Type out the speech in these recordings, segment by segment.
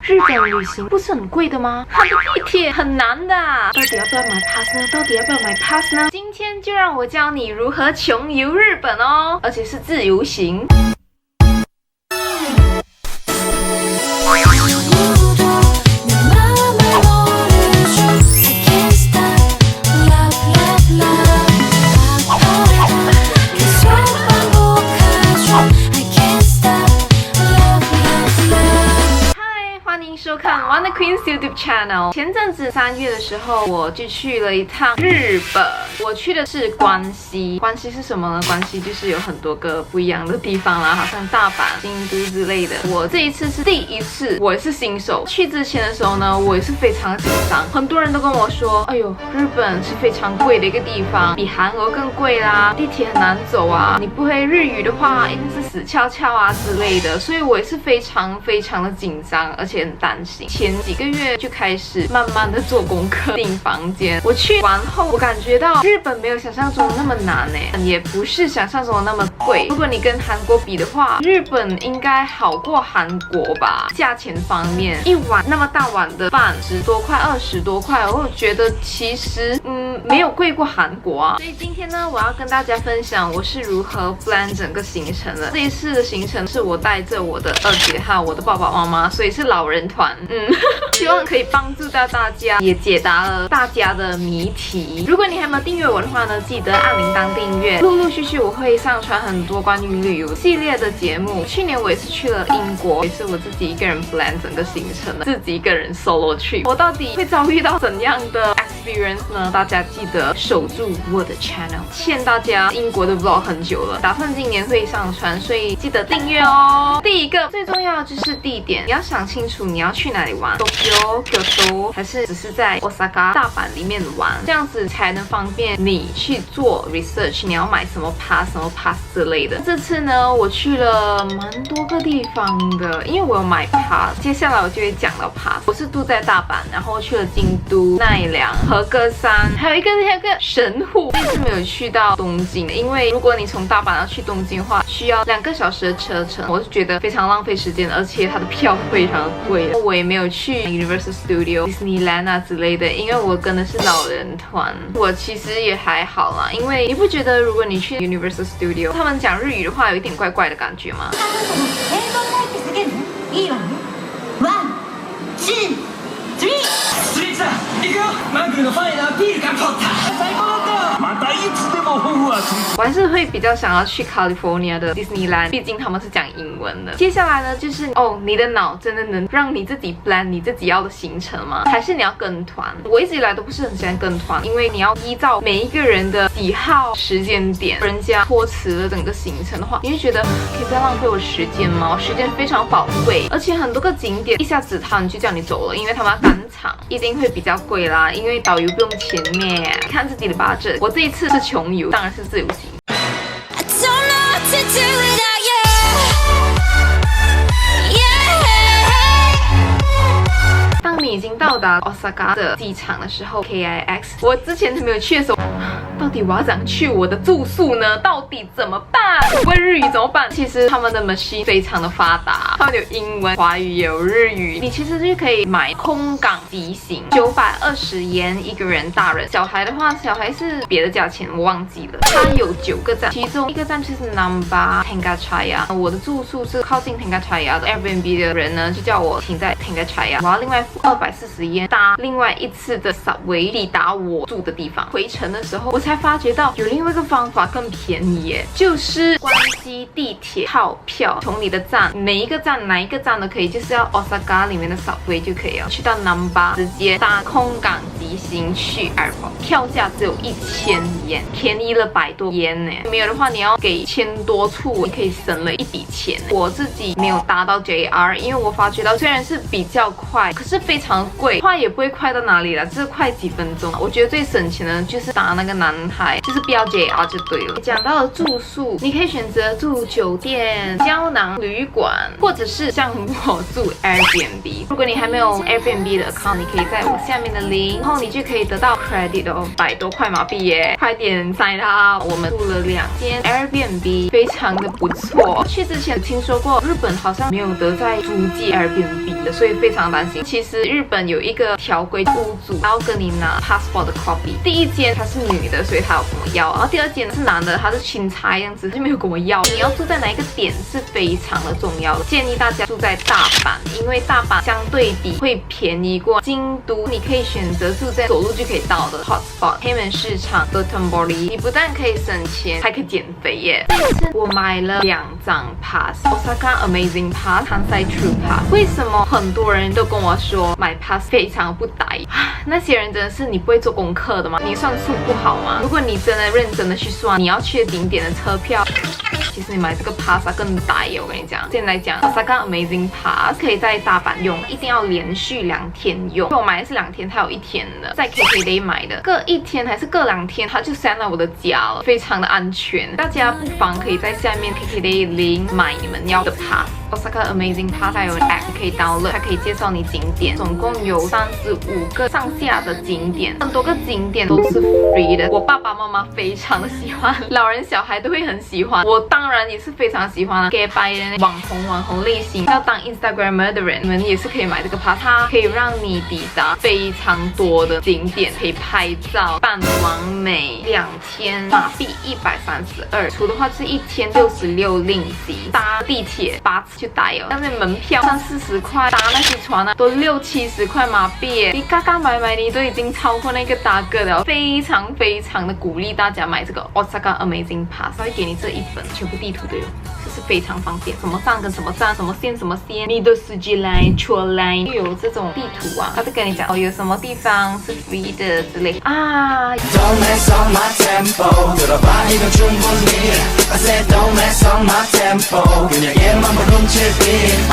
日本旅行不是很贵的吗？它的地铁很难的到底要不要买 pass 呢？到底要不要买 pass 呢？今天就让我教你如何穷游日本哦，而且是自由行。收看 Wonder Queen's YouTube Channel。前阵子3月的时候，我就去了一趟日本。我去的是关西。关西是什么呢？关西就是有很多个不一样的地方啦，好像大阪、京都之类的。我这一次是第一次，我也是新手。去之前的时候呢，我也是非常紧张。很多人都跟我说，哎呦，日本是非常贵的一个地方，比韩国更贵啦，地铁很难走啊，你不会日语的话，一定是死翘翘啊之类的。所以我也是非常的紧张，而且很担心。前几个月就开始慢慢的做功课，订房间。我去完后，我感觉到日本没有想象中的那么难也不是想象中的那么贵。如果你跟韩国比的话，日本应该好过韩国吧。价钱方面，一碗那么大碗的饭10多块、20多块，我觉得其实没有贵过韩国啊。所以今天呢，我要跟大家分享我是如何 plan 整个行程的。这一次的行程是我带着我的二姐还有我的爸爸妈妈，所以是老人团。希望可以帮助到大家，也解答了大家的谜题。如果你还没有订阅我的话呢，记得按铃铛订阅。陆陆续续我会上传很多关于旅游系列的节目。去年我也是去了英国，也是我自己一个人 plan 整个行程的，自己一个人 solo trip。我到底会遭遇到怎样的 experience 呢？大家记得守住我的 channel。欠大家英国的 vlog 很久了，打算今年会上传，所以记得订阅哦。第一个最重要的就是地点，你要想清楚你要去哪里玩。Tokyo、Kyoto 还是只是在 Osaka、大阪里面玩，这样子才能方便你去做 research。你要买什么 pass 之类的。这次呢，我去了蛮多个地方的，因为我有买 pass。接下来我就会讲到 pass。我是住在大阪，然后去了京都、奈良、和歌山，还有一个神户。这次没有去到东京，因为如果你从大阪要去东京的话，需要2个小时的车程，我是觉得非常浪费时间，而且它的票非常的贵。我也没有去 Universal Studio、Disneyland 啊之类的，因为我跟的是老人团。我其实也还好啦，因为你不觉得如果你去 Universal Studio， 他们讲日语的话有一点怪怪的感觉吗？我还是会比较想要去 California 的 Disneyland， 毕竟他们是讲英文的。接下来呢，就是你的脑真的能让你自己 plan 你自己要的行程吗？还是你要跟团？我一直以来都不是很喜欢跟团，因为你要依照每一个人的喜好、时间点，人家拖迟了整个行程的话，你会觉得可以不要浪费我时间吗？我时间非常宝贵，而且很多个景点一下子他们就叫你走了，因为他们要赶场，一定会比较贵啦，因为导游不用钱咩，看自己的 budget。我这一次是穷游，当然是自由行。当你已经到达 Osaka 的机场的时候 ，KIX， 我之前没有去的时候，到底我要怎样去我的住宿呢？到底怎么办？我不会日语怎么办？其实他们的 machine 非常的发达，他们有英文、华语也有日语。你其实就可以买空港即行，920元一个人，大人。小孩的话，小孩是别的价钱，我忘记了。它有9个站，其中一个站就是 Namba Tengachaya。我的住宿是靠近 Tengachaya 的 Airbnb 的人呢，就叫我停在 Tengachaya， 我要另外付240元搭另外一次的 subway 抵达我住的地方。回程的时候，我才发觉到有另外一个方法更便宜耶，就是关西地铁套票，从你的站每一个站哪一个站都可以，就是要 Osaka 里面的 subway 就可以了，去到 Namba 直接搭空港即行去 airport， 票价只有1000元，便宜了100多元呢。没有的话，你要给1000多处，你可以省了一笔钱。我自己没有搭到 JR， 因为我发觉到虽然是比较快，可是非常贵，快也不会快到哪里了，就是快几分钟。我觉得最省钱的就是搭那个南台，就是不要 JR 就对了。讲到了住宿，你可以选择住酒店、胶囊旅馆，或者是像我住 Airbnb。如果你还没有 Airbnb 的 account， 你可以在我下面的link，然后你就可以得到 credit 哦，100多块马币耶！快点 sign up！我们住了2间 Airbnb， 非常的不错。去之前听说过日本好像没有得在租借 Airbnb 的，所以非常担心。其实日本有一个条规，屋主要跟你拿 passport 的 copy。第一间她是女的，所以她有跟我要，然后第2间是男的，他是钦差这样子，就没有跟我要。你要住在哪一个点是非常的重要的，建议大家住在大阪，因为大阪相对比会便宜过京都。你可以选择住在走路就可以到的 hotspot 黑门市场 Dotonbori， 你不但可以省钱，还可以减肥耶。我买了2张 pass， Osaka Amazing Pass、Kansai True Pass。为什么很多人都跟我说买 pass 非常不歹？那些人真的是你不会做功课的吗？你算数不好吗？如果你真的认真的去算你要去的景点的车票，其实你买这个 pass 更歹耶。我跟你讲，现在讲 Osaka Amazing Pass 可以在大阪用，一定要连续2天用。我买的是2天，它有1天的，在 KKday 买的，各1天还是各2天，它就send到我的家了，非常的安全。大家不妨可以在下面 KKday link 买你们要的 pass。Osaka Amazing Pass 还有 app 可以 download， 它可以介绍你景点，总共有35个上下的景点，很多个景点都是 free 的。我爸爸妈妈非常的喜欢，老人小孩都会很喜欢，我当然也是非常喜欢给白人网红类型，要当 Instagrammer 的人，你们也是可以买这个 pass， 它可以让你抵达非常多的景点，可以拍照，办完美2000马币132，除的话是1天66令吉，搭地铁8次就搭了，但是门票30-40块，搭那些船啊都60-70块马币耶，你嘎嘎买你都已经超过那个大哥了，非常的鼓励大家买这个 Osaka Amazing Pass， 它会给你这一本全部地图都有，就是非常方便，什么站跟什么站，什么线什么线，你的司机line、车line又有这种地图啊，他就跟你讲哦，有什么地方是 free 的之类啊。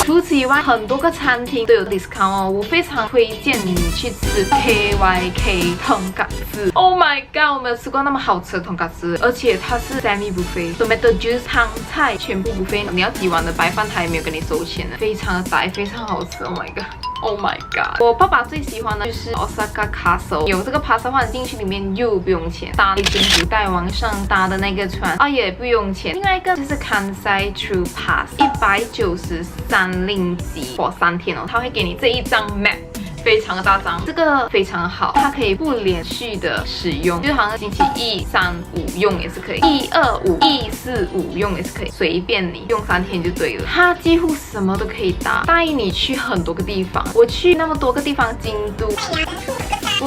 除此以外，很多个餐厅都有 discount 哦，我非常推荐你去吃 KYK 豚嘎子。Oh my god， 我没有吃过那么好吃的豚嘎子，而且它是 semi buffet，tomato juice 汤菜全部 buffet， 你要几碗的白饭他也没有跟你收钱的，非常的歹，非常好吃。Oh my god。Oh my god！ 我爸爸最喜欢的就是 Osaka Castle， 有这个 pass 的话，你进去里面又不用钱，搭一间古代往上搭的那个船啊也不用钱。另外一个就是 Kansai True Pass，193令吉，for 3天哦，他会给你这一张 map。非常的大张，这个非常好，它可以不连续的使用，就好像星期1、3、5用也是可以，1、2、5、1、4、5用也是可以，随便你用3天就对了。它几乎什么都可以搭，带你去很多个地方。我去那么多个地方，京都。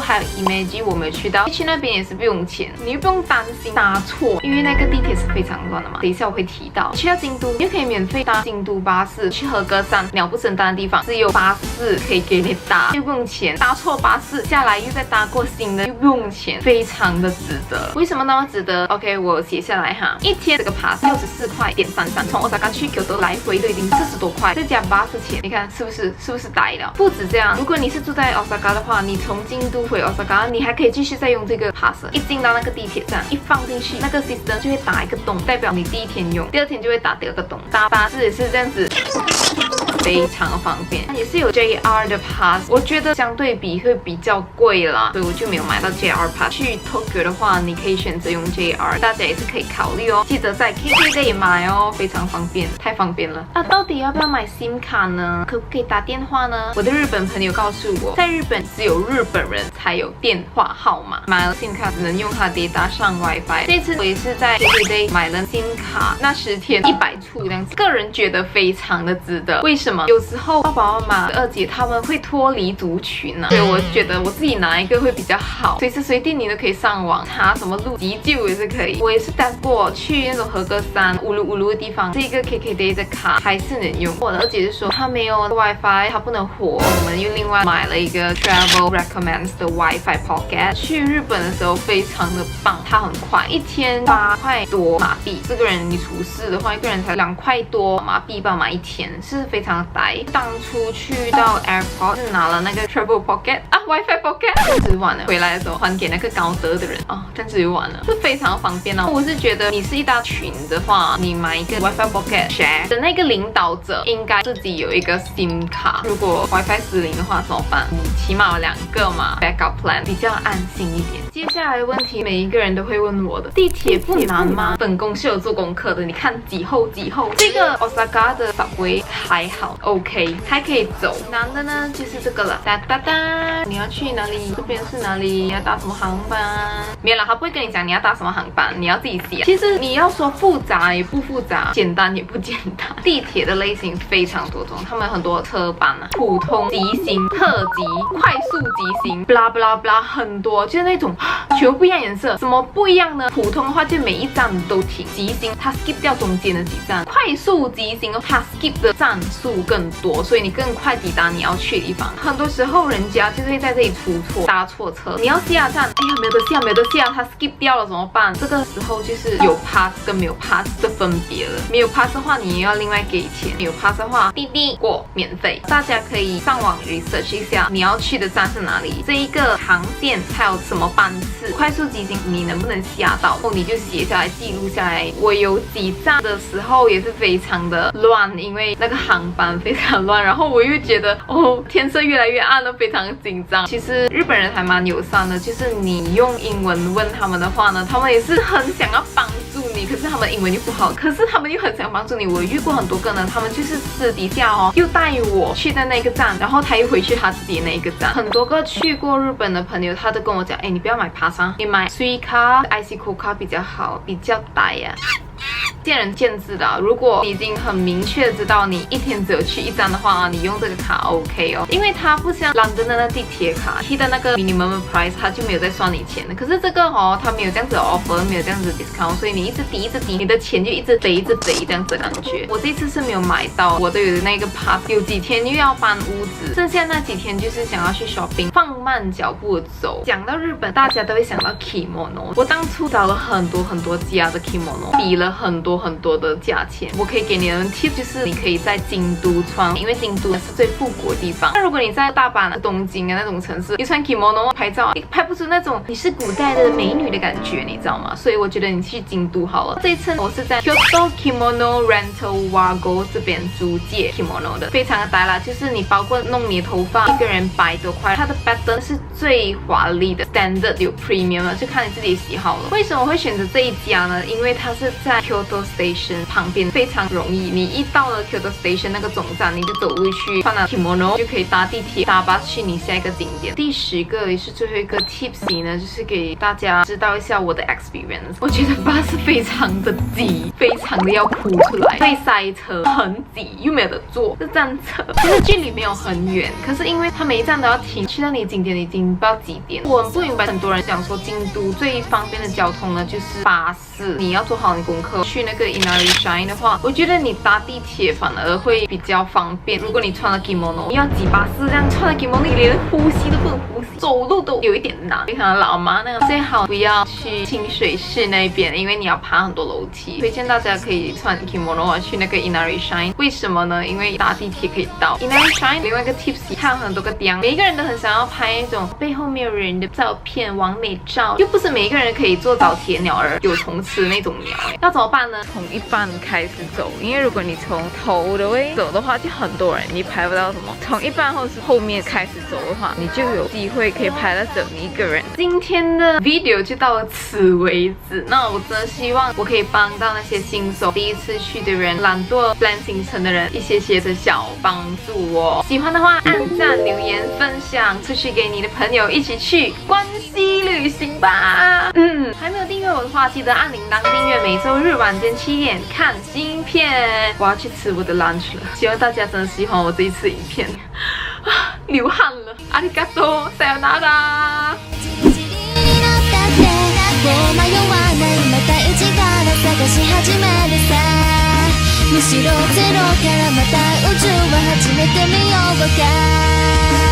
还有 Imagi 我没有去到，去那边也是不用钱，你又不用担心搭错，因为那个地铁是非常乱的嘛。等一下我会提到，去到京都你就可以免费搭京都巴士，去和歌山鸟不生蛋的地方是有巴士可以给你搭，又不用钱，搭错巴士下来又再搭过新的又不用钱，非常的值得。为什么那么值得 ？OK， 我写下来哈，一天这个 pass 64块点33，从 Osaka 去 Kyoto 来回都已经40多块，再加巴士钱，你看是不是歹了？不止这样，如果你是住在 Osaka 的话，你从京都回 Osaka， 你还可以继续再用这个 pass， 一进到那个地铁站，一放进去，那个 system 就会打一个洞，代表你第1天用，第2天就会打第2个洞。搭巴士也是这样子。非常方便，也是有 JR 的 pass， 我觉得相对比会比较贵啦，所以我就没有买到 JR pass。去 Tokyo 的话，你可以选择用 JR， 大家也是可以考虑哦。记得在 KKday 买哦，非常方便，太方便了。到底要不要买 SIM 卡呢？可不可以打电话呢？我的日本朋友告诉我，在日本只有日本人才有电话号码，买了 SIM 卡只能用它的 data 上 WiFi。这次我也是在 KKday 买了 SIM 卡，那10天100处这样子，个人觉得非常的值得。为什么？有时候爸爸妈妈、2姐他们会脱离族群啊，所以我觉得我自己拿一个会比较好，随时随地你都可以上网查什么路急救也是可以。我也是带过去那种和歌山、乌鲁的地方，这个 KKday 的卡还是能用。我的2姐就说她没有 WiFi， 她不能活，我们又另外买了一个 Travel Recommends 的 WiFi Pocket。去日本的时候非常的棒，它很快，1天8块多马币，这个人你除4的话，一个人才2块多马币吧，买1天是非常发呆。当初去到 airport 拿了那个 travel pocket 啊 ，WiFi pocket， 这样子玩了。回来的时候还给那个高德的人啊，这样子就完了，就非常方便哦。我是觉得你是一大群的话，你买一个 WiFi pocket share 的那个领导者应该自己有一个 SIM 卡。如果 WiFi 失灵的话怎么办？你起码有2个嘛 ，backup plan 比较安心一点。接下来的问题，每一个人都会问我的，地铁不难吗？本宫是有做功课的，你看几后。这个 Osaka 的 subway 还好 ，OK， 还可以走。难的呢就是这个了，哒哒哒，你要去哪里？这边是哪里？你要搭什么航班？没有了，他不会跟你讲你要搭什么航班，你要自己写。其实你要说复杂也不复杂，简单也不简单。地铁的类型非常多种，他们很多车班啊，普通、急行、特急、快速急行，blah blah blah， 很多，就是那种全部不一样颜色。什么不一样呢？普通的话就每一站都停，急行它 skip 掉中间的几站，快速急行它 skip 的站数更多，所以你更快抵达你要去的地方。很多时候人家就会在这里出错，搭错车。你要下站，哎呀没有得下，没有得下，它 skip 掉了怎么办？这个时候就是有 pass 跟没有 pass 的分别了。没有 pass 的话，你要另外给钱；有 pass 的话，滴滴过免费。大家可以上网 research 一下你要去的站是哪里，这一个航线它有什么班次，快速急行你能不能下到，你就写下来记录下来。我有几站的时候也是非常的乱，因为那个航班非常乱，然后我又觉得天色越来越暗了，非常紧张。其实日本人还蛮友善的，就是你用英文问他们的话呢，他们也是很想要帮助你，可是他们英文又不好，可是他们又很想帮助你。我遇过很多个呢，他们就是私底下又带我去的那个站，然后他又回去他自己的那个站。很多个去过日本的朋友，他都跟我讲，哎，你不要买pass啊，你买 Suica、IC卡比较好，比较呆呀。见仁见智的，如果你已经很明确知道你一天只有去一站的话，你用这个卡 OK 哦，因为它不像London的那地铁卡，它的那个 minimum price 它就没有在算你钱的。可是这个它没有这样子的 offer， 没有这样子的 discount， 所以你一直抵，你的钱就一直飞这样子的感觉。我这次是没有买到我都有的那个 pass， 有几天又要搬屋子，剩下那几天就是想要去 shopping， 放慢脚步走。讲到日本，大家都会想到 kimono， 我当初找了很多家的 kimono， 比了很多的价钱。我可以给你的 tip 就是你可以在京都穿，因为京都是最复古的地方。那如果你在大阪、东京的那种城市，你穿 kimono 拍照，拍不出那种你是古代的美女的感觉，你知道吗？所以我觉得你去京都好了。这一次我是在 Kyoto Kimono Rental Wago 这边租借 kimono 的，非常的呆啦，就是你包括弄你的头发，一个人100多块，它的 pattern 是最华丽的 standard 有 premium 了，就看你自己喜好了。为什么会选择这一家呢？因为它是在 Kyoto Station 旁边，非常容易。你一到了 Kyoto Station 那个总站，你就走路去穿了 kimono， 就可以搭地铁、搭巴士去你下一个景点。第10个也是最后一个 tips 呢，就是给大家知道一下我的 experience。我觉得巴士非常的挤，非常的要哭出来，会塞车，很挤，又没有得坐，这站车。其实距离没有很远，可是因为它每一站都要停，去到你的景点已经不知道几点。我很不明白，很多人讲说京都最方便的交通呢就是巴士，你要做好你功课。去那个 Inari Shrine 的话，我觉得你搭地铁反而会比较方便。如果你穿了 kimono， 你要挤巴士，这样穿了 kimono， 你连呼吸都不能呼吸，走路都有一点难，非常的老妈那样。最好不要去清水寺那边，因为你要爬很多楼梯。推荐大家可以穿 kimono 去那个 Inari Shrine。为什么呢？因为搭地铁可以到 Inari Shrine。另外一个 tips， 它有很多个点，每一个人都很想要拍那种背后没有人的照片，完美照，又不是每一个人可以做早铁鸟儿有虫吃那种鸟。要怎么办呢？从一半开始走，因为如果你从头的位走的话，就很多人，你拍不到什么。从一半或是后面开始走的话，你就有机会可以拍到只有你一个人。今天的 video 就到了此为止。那我真的希望我可以帮到那些新手、第一次去的人、懒惰 plan 行程的人一些的小帮助哦。喜欢的话，按赞、留言、分享出去给你的朋友，一起去关西旅行吧。还没有订阅我的话，记得按铃铛订阅，每周日晚间7点看新片。我要去吃我的 lunch 了，希望大家真的喜欢我这一次影片。流汗了，ありがとう、さよなら。むしろゼロからまた宇宙を始めてみようか